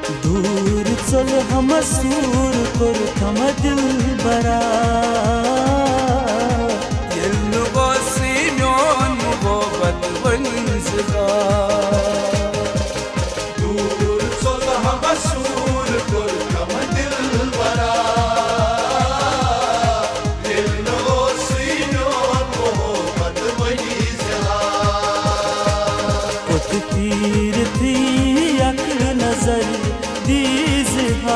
दूर चल हम सूर कर थम दिल बरा यल्नु गोसी म्योन मोहब्बत वंजगा दूर चल हम सूर कर थम दिल बरा यल्नु गोसी म्योन मोहब्बत वंजगा उत तीर थी अक नजर दीजहा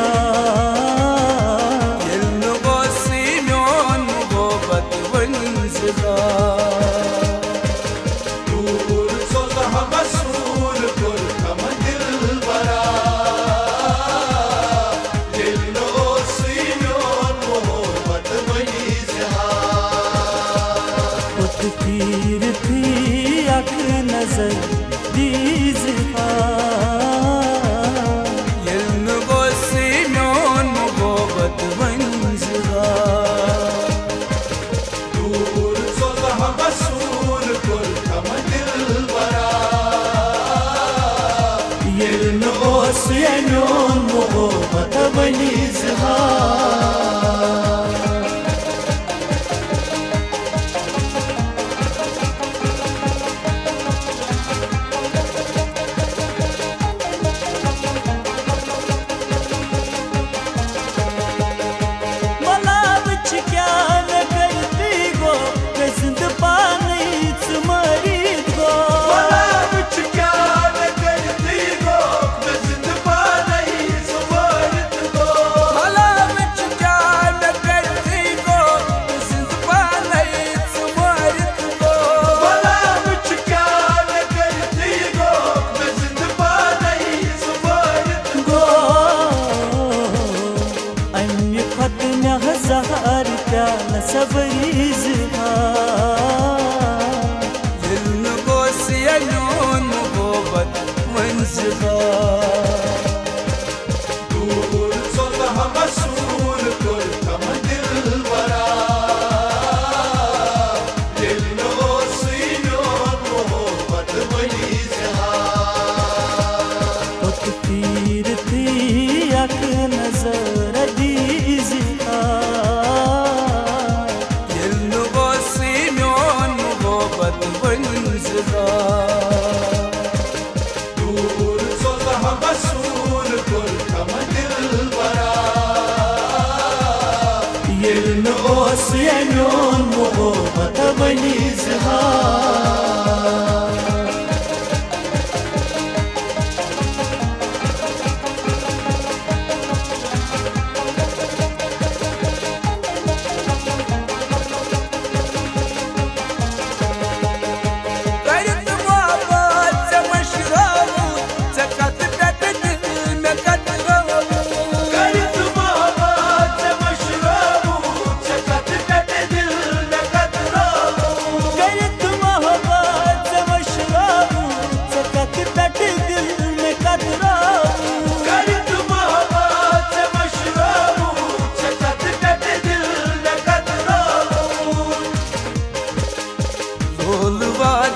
यल्नु गोसी म्योन मोहब्बत वंजगा दूर चल हम सूर कर थम दिल बरा यल्नु गोसी म्योन मोहब्बत वंजगा उत तीर थी अक नजर दीजहा यल्नु गोसी म्योन मोहब्बत वंजगा दूर चल हम सूर कर थम दिल बरा यल्नु ओस यनोन मोहब्बत वंजगा हजार प्याला सबरीज यल्नु गोसी यनोन मोहब्बत वंजगा दूर चल हम सूर कर थम दिल बरा यल्नु गोसी म्योन मोहब्बत वंजगा उत तीर थी अक नजर दीजहा यल्नु गोसी म्योन मोहब्बत वंजगा दूर चल हम सूर कर थम दिल बरा यल्नु ओस यनोन मोहब्बत वंजगा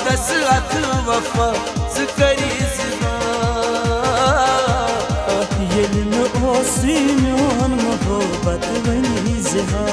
दस अख वफा करी यल्नु ओस म्योन मोहब्बत वंजगा